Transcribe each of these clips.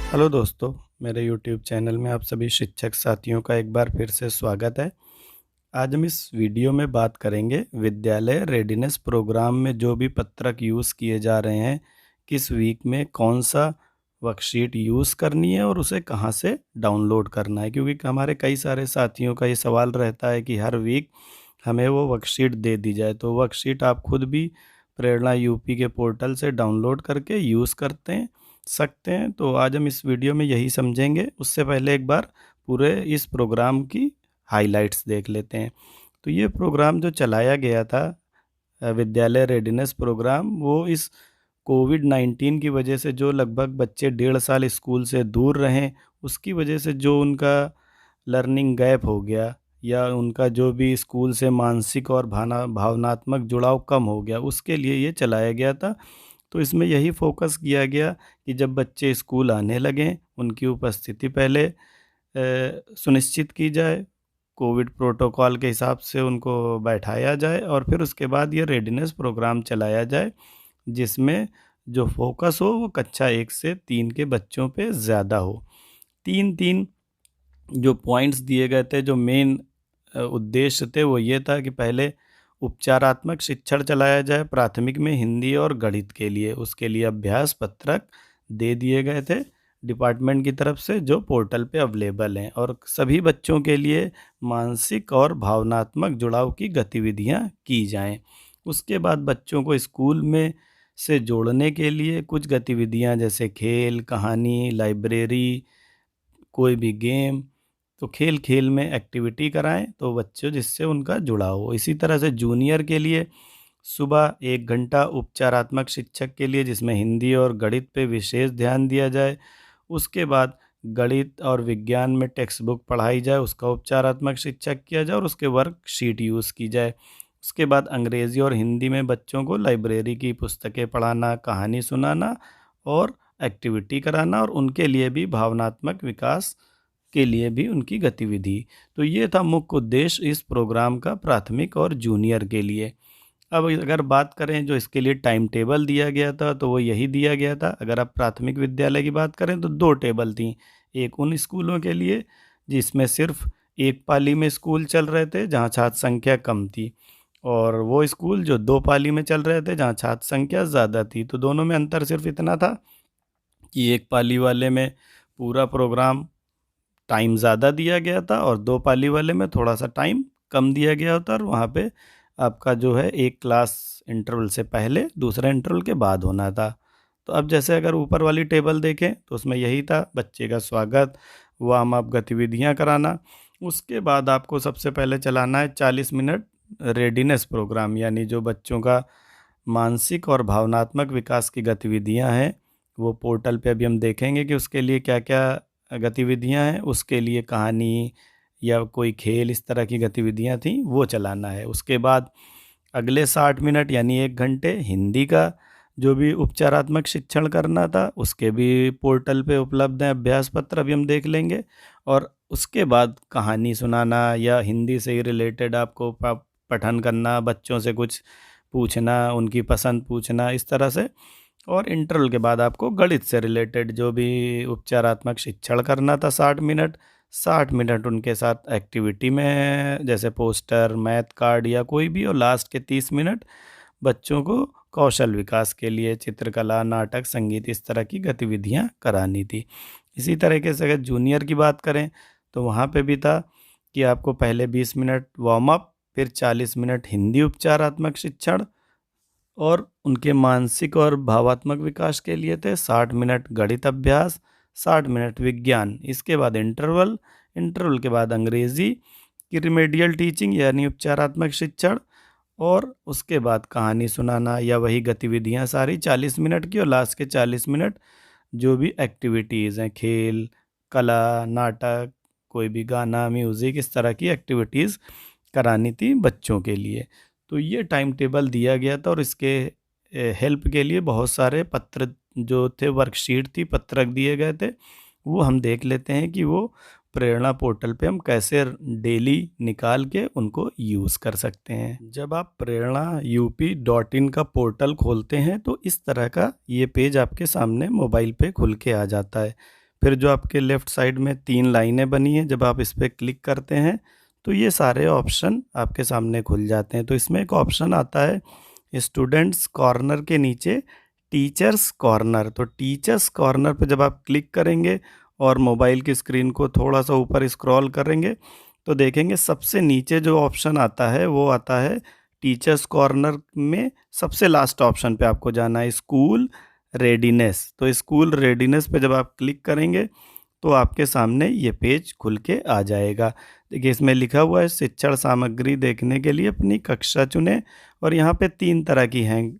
Hello दोस्तों, मेरे YouTube channel में आप सभी शिक्षक साथियों का एक बार फिर से स्वागत है। आज हम इस वीडियो में बात करेंगे विद्यालय रेडिनेस प्रोग्राम में जो भी पत्रक यूज़ किए जा रहे हैं, किस वीक में कौन-सा वर्कशीट यूज़ करनी है और उसे कहाँ से डाउनलोड करना है। क्योंकि हमारे कई सारे साथियों का ये सवाल रहता है कि हर वीक हमें वो वर्कशीट दे दी जाए, तो वर्कशीट आप खुद भी प्रेरणा यूपी के पोर्टल से डाउनलोड करके यूज़ सकते हैं। तो आज हम इस वीडियो में यही समझेंगे। उससे पहले एक बार पूरे इस प्रोग्राम की हाइलाइट्स देख लेते हैं। तो ये प्रोग्राम जो चलाया गया था, विद्यालय रेडिनेस प्रोग्राम, वो इस कोविड-19 की वजह से जो लगभग बच्चे 1.5 साल स्कूल से दूर रहें, उसकी वजह से जो उनका लर्निंग गैप हो गया या उनका जो भी स्कूल से मानसिक और भावनात्मक जुड़ाव कम हो गया, उसके लिए ये चलाया गया था। तो इसमें यही फ़ोकस किया गया कि जब बच्चे स्कूल आने लगें, उनकी उपस्थिति पहले सुनिश्चित की जाए, कोविड प्रोटोकॉल के हिसाब से उनको बैठाया जाए और फिर उसके बाद ये रेडिनेस प्रोग्राम चलाया जाए, जिसमें जो फ़ोकस हो वो कक्षा 1 से 3 के बच्चों पे ज़्यादा हो। 3-3 जो पॉइंट्स दिए गए थे, जो मेन उद्देश्य थे, वो ये था कि पहले उपचारात्मक शिक्षण चलाया जाए प्राथमिक में हिंदी और गणित के लिए। उसके लिए अभ्यास पत्रक दे दिए गए थे डिपार्टमेंट की तरफ से, जो पोर्टल पे अवेलेबल हैं, और सभी बच्चों के लिए मानसिक और भावनात्मक जुड़ाव की गतिविधियां की जाएं। उसके बाद बच्चों को स्कूल में से जोड़ने के लिए कुछ गतिविधियां जैसे खेल, कहानी, लाइब्रेरी, कोई भी गेम, तो खेल-खेल में एक्टिविटी कराएँ तो बच्चों, जिससे उनका जुड़ाव हो। इसी तरह से जूनियर के लिए सुबह 1 घंटा उपचारात्मक शिक्षक के लिए, जिसमें हिंदी और गणित पे विशेष ध्यान दिया जाए। उसके बाद गणित और विज्ञान में टेक्स्ट बुक पढ़ाई जाए, उसका उपचारात्मक शिक्षक किया जाए और उसके वर्कशीट यूज़ की जाए। उसके बाद अंग्रेज़ी और हिंदी में बच्चों को लाइब्रेरी की पुस्तकें पढ़ाना, कहानी सुनाना और एक्टिविटी कराना, और उनके लिए भी भावनात्मक विकास के लिए भी उनकी गतिविधि। तो ये था मुख्य उद्देश्य इस प्रोग्राम का प्राथमिक और जूनियर के लिए। अब अगर बात करें जो इसके लिए टाइम टेबल दिया गया था, तो वो यही दिया गया था। अगर आप प्राथमिक विद्यालय की बात करें तो 2 टेबल थीं। एक उन स्कूलों के लिए जिसमें सिर्फ़ एक पाली में स्कूल चल रहे थे, जहाँ छात्र संख्या कम थी, और वो स्कूल जो 2 पाली में चल रहे थे, जहाँ छात्र संख्या ज़्यादा थी। तो दोनों में अंतर सिर्फ़ इतना था कि एक पाली वाले में पूरा प्रोग्राम टाइम ज़्यादा दिया गया था और 2 पाली वाले में थोड़ा-सा टाइम कम दिया गया होता, और वहाँ पे आपका जो है एक क्लास इंटरवल से पहले, दूसरा इंटरवल के बाद होना था। तो अब जैसे अगर ऊपर वाली टेबल देखें तो उसमें यही था, बच्चे का स्वागत, वार्म अप गतिविधियाँ कराना। उसके बाद आपको सबसे पहले चलाना है 40 मिनट रेडीनेस प्रोग्राम, यानी जो बच्चों का मानसिक और भावनात्मक विकास की गतिविधियाँ हैं, वो पोर्टल पे अभी हम देखेंगे कि उसके लिए क्या-क्या गतिविधियाँ हैं। उसके लिए कहानी या कोई खेल, इस तरह की गतिविधियाँ थीं, वो चलाना है। उसके बाद अगले 60 मिनट यानी 1 घंटे हिंदी का जो भी उपचारात्मक शिक्षण करना था, उसके भी पोर्टल पे उपलब्ध हैं अभ्यास पत्र, अभी हम देख लेंगे। और उसके बाद कहानी सुनाना या हिंदी से ही रिलेटेड आपको पठन करना, बच्चों से कुछ पूछना, उनकी पसंद पूछना, इस तरह से। और इंटरवल के बाद आपको गणित से रिलेटेड जो भी उपचारात्मक शिक्षण करना था 60 मिनट, 60 मिनट उनके साथ एक्टिविटी में, जैसे पोस्टर, मैथ कार्ड या कोई भी, और लास्ट के 30 मिनट बच्चों को कौशल विकास के लिए चित्रकला, नाटक, संगीत, इस तरह की गतिविधियाँ करानी थी। इसी तरीके से अगर जूनियर की बात करें तो वहाँ पे भी था कि आपको पहले 20 मिनट वार्म अप, फिर 40 मिनट हिंदी उपचारात्मक शिक्षण, और उनके मानसिक और भावात्मक विकास के लिए थे 60 मिनट गणित अभ्यास, 60 मिनट विज्ञान। इसके बाद इंटरवल, इंटरवल के बाद अंग्रेज़ी की रिमेडियल टीचिंग यानी उपचारात्मक शिक्षण, और उसके बाद कहानी सुनाना या वही गतिविधियाँ सारी 40 मिनट की, और लास्ट के 40 मिनट जो भी एक्टिविटीज़ हैं, खेल, कला, नाटक, कोई भी गाना, म्यूज़िक, इस तरह की एक्टिविटीज़ करानी थी बच्चों के लिए। तो ये टाइम टेबल दिया गया था, और इसके हेल्प के लिए बहुत सारे पत्र जो थे, वर्कशीट थी, पत्रक दिए गए थे। वो हम देख लेते हैं कि वो प्रेरणा पोर्टल पे हम कैसे डेली निकाल के उनको यूज़ कर सकते हैं। जब आप प्रेरणा UP.in का पोर्टल खोलते हैं तो इस तरह का ये पेज आपके सामने मोबाइल पे खुल के आ जाता है। फिर जो आपके लेफ़्ट साइड में 3 लाइनें बनी हैं, जब आप इस पे क्लिक करते हैं, तो ये सारे ऑप्शन आपके सामने खुल जाते हैं। तो इसमें एक ऑप्शन आता है स्टूडेंट्स कॉर्नर के नीचे टीचर्स कॉर्नर। तो टीचर्स कॉर्नर पे जब आप क्लिक करेंगे और मोबाइल की स्क्रीन को थोड़ा-सा ऊपर स्क्रॉल करेंगे, तो देखेंगे सबसे नीचे जो ऑप्शन आता है, वो आता है टीचर्स कॉर्नर में सबसे लास्ट ऑप्शन पे आपको जाना है, स्कूल रेडीनेस। तो स्कूल रेडीनेस पे जब आप क्लिक करेंगे, तो आपके सामने ये पेज खुल के आ जाएगा। देखिए इसमें लिखा हुआ है शिक्षण सामग्री देखने के लिए अपनी कक्षा चुनें, और यहाँ पे 3 तरह की हैं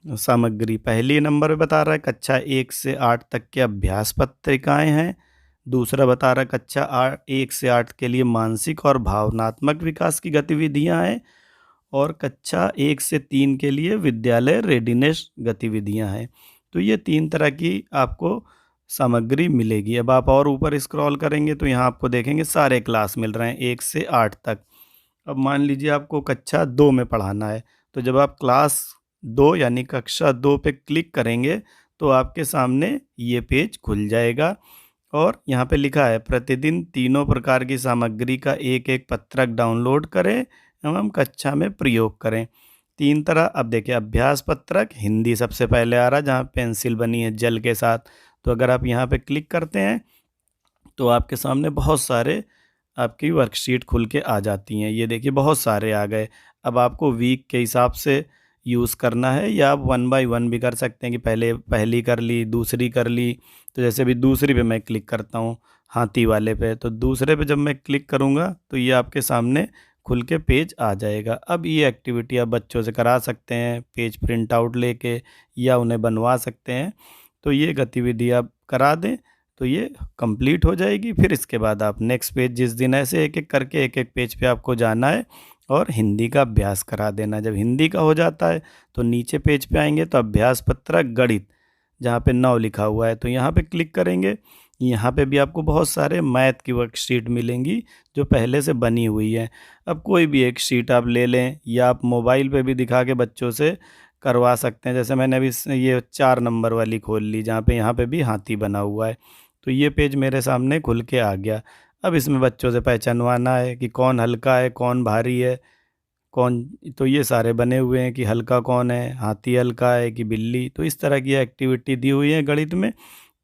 सामग्री। पहली नंबर पे बता रहा है कक्षा 1 से 8 तक के अभ्यास पत्रिकाएँ हैं। दूसरा बता रहा है कक्षा 1 से 8 के लिए मानसिक और भावनात्मक विकास की गतिविधियाँ हैं, और कक्षा 1 से 3 के लिए विद्यालय रेडीनेस गतिविधियाँ हैं। तो ये 3 तरह की आपको सामग्री मिलेगी। अब आप और ऊपर स्क्रॉल करेंगे तो यहाँ आपको देखेंगे सारे क्लास मिल रहे हैं 1 से 8 तक। अब मान लीजिए आपको कक्षा 2 में पढ़ाना है, तो जब आप क्लास 2 यानी कक्षा 2 पे क्लिक करेंगे, तो आपके सामने ये पेज खुल जाएगा, और यहाँ पे लिखा है प्रतिदिन तीनों प्रकार की सामग्री का एक-एक पत्रक डाउनलोड करें एवं कक्षा में प्रयोग करें। 3 तरह, अब देखिए अभ्यास पत्रक हिंदी सबसे पहले आ रहा है, जहाँ पेंसिल बनी है जल के साथ। तो अगर आप यहाँ पे क्लिक करते हैं, तो आपके सामने बहुत सारे आपकी वर्कशीट खुल के आ जाती हैं। ये देखिए बहुत सारे आ गए। अब आपको वीक के हिसाब से यूज़ करना है, या आप 1 बाय 1 भी कर सकते हैं कि पहले पहली कर ली, दूसरी कर ली। तो जैसे अभी दूसरी पे मैं क्लिक करता हूँ, हाथी वाले पे, तो दूसरे पे जब मैं क्लिक करूँगा, तो ये आपके सामने खुल के पेज आ जाएगा। अब ये एक्टिविटी आप बच्चों से करा सकते हैं, पेज प्रिंट आउट लेके, या उन्हें बनवा सकते हैं। तो ये गतिविधि आप करा दें, तो ये कंप्लीट हो जाएगी। फिर इसके बाद आप नेक्स्ट पेज, जिस दिन ऐसे एक-एक करके एक-एक पेज पे आपको जाना है और हिंदी का अभ्यास करा देना। जब हिंदी का हो जाता है, तो नीचे पेज पे आएँगे तो अभ्यास पत्रक गणित, जहाँ पे 9 लिखा हुआ है, तो यहाँ पे क्लिक करेंगे। यहाँ पे भी आपको बहुत सारे मैथ की वर्कशीट मिलेंगी जो पहले से बनी हुई है। अब कोई भी एक शीट आप ले लें, या आप मोबाइल पे भी दिखा के बच्चों से करवा सकते हैं। जैसे मैंने अभी ये 4 नंबर वाली खोल ली, जहाँ पे यहाँ पे भी हाथी बना हुआ है। तो ये पेज मेरे सामने खुल के आ गया। अब इसमें बच्चों से पहचानवाना है कि कौन हल्का है, कौन भारी है, कौन, तो ये सारे बने हुए हैं कि हल्का कौन है, हाथी हल्का है कि बिल्ली। तो इस तरह की एक्टिविटी दी हुई है गणित में।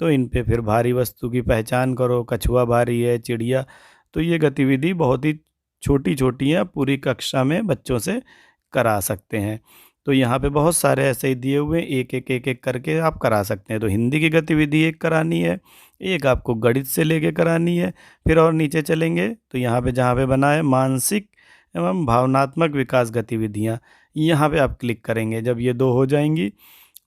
तो इन पे फिर भारी वस्तु की पहचान करो, कछुआ भारी है, चिड़िया। तो ये गतिविधि बहुत ही छोटी-छोटी है, पूरी कक्षा में बच्चों से करा सकते हैं। तो यहाँ पे बहुत सारे ऐसे ही दिए हुए हैं, एक-एक, एक-एक करके आप करा सकते हैं। तो हिंदी की गतिविधि एक करानी है, एक आपको गणित से लेके करानी है। फिर और नीचे चलेंगे तो यहाँ पे जहाँ पे बना है मानसिक एवं भावनात्मक विकास गतिविधियाँ, यहाँ पे आप क्लिक करेंगे। जब ये 2 हो जाएँगी,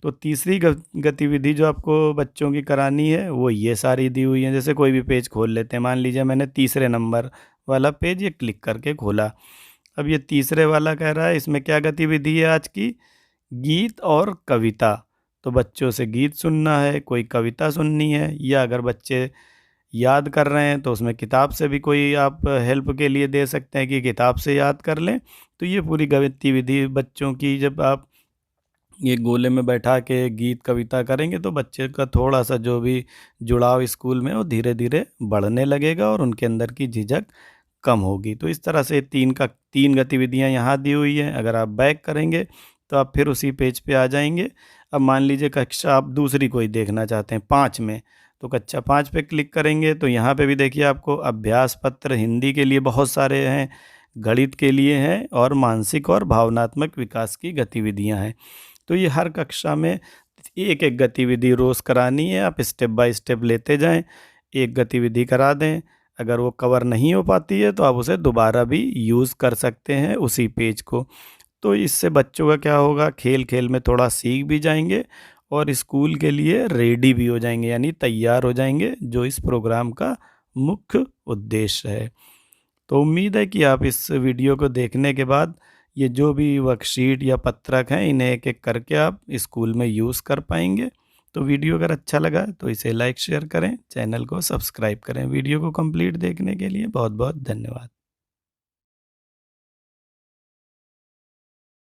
तो तीसरी गतिविधि जो आपको बच्चों की करानी है, वो ये सारी दी हुई हैं। जैसे कोई भी पेज खोल लेते हैं, मान लीजिए मैंने तीसरे नंबर वाला पेज ये क्लिक करके खोला। अब ये तीसरे वाला कह रहा है इसमें क्या गतिविधि है आज की, गीत और कविता। तो बच्चों से गीत सुनना है, कोई कविता सुननी है, या अगर बच्चे याद कर रहे हैं तो उसमें किताब से भी कोई आप हेल्प के लिए दे सकते हैं कि किताब से याद कर लें। तो ये पूरी गतिविधि बच्चों की जब आप ये गोले में बैठा के गीत कविता करेंगे, तो बच्चे का थोड़ा-सा जो भी जुड़ाव स्कूल में वो धीरे-धीरे बढ़ने लगेगा, और उनके अंदर की झिझक कम होगी। तो इस तरह से 3 गतिविधियाँ यहाँ दी हुई हैं। अगर आप बैक करेंगे, तो आप फिर उसी पेज पे आ जाएँगे। अब मान लीजिए कक्षा आप दूसरी कोई देखना चाहते हैं 5 में, तो कक्षा 5 पे क्लिक करेंगे, तो यहाँ पे भी देखिए आपको अभ्यास पत्र हिंदी के लिए बहुत सारे हैं, गणित के लिए हैं, और मानसिक और भावनात्मक विकास की गतिविधियाँ हैं। तो ये हर कक्षा में एक-एक गतिविधि रोज़ करानी है, आप स्टेप बाय स्टेप लेते जाएँ, एक गतिविधि करा दें। अगर वो कवर नहीं हो पाती है, तो आप उसे दोबारा भी यूज़ कर सकते हैं उसी पेज को। तो इससे बच्चों का क्या होगा, खेल-खेल में थोड़ा सीख भी जाएँगे, और स्कूल के लिए रेडी भी हो जाएँगे, यानी तैयार हो जाएँगे, जो इस प्रोग्राम का मुख्य उद्देश्य है। तो उम्मीद है कि आप इस वीडियो को देखने के बाद ये जो भी वर्कशीट या पत्रक हैं, इन्हें एक-एक करके आप स्कूल में यूज़ कर पाएँगे। तो वीडियो अगर अच्छा लगा तो इसे लाइक शेयर करें, चैनल को सब्सक्राइब करें। वीडियो को कंप्लीट देखने के लिए बहुत-बहुत धन्यवाद।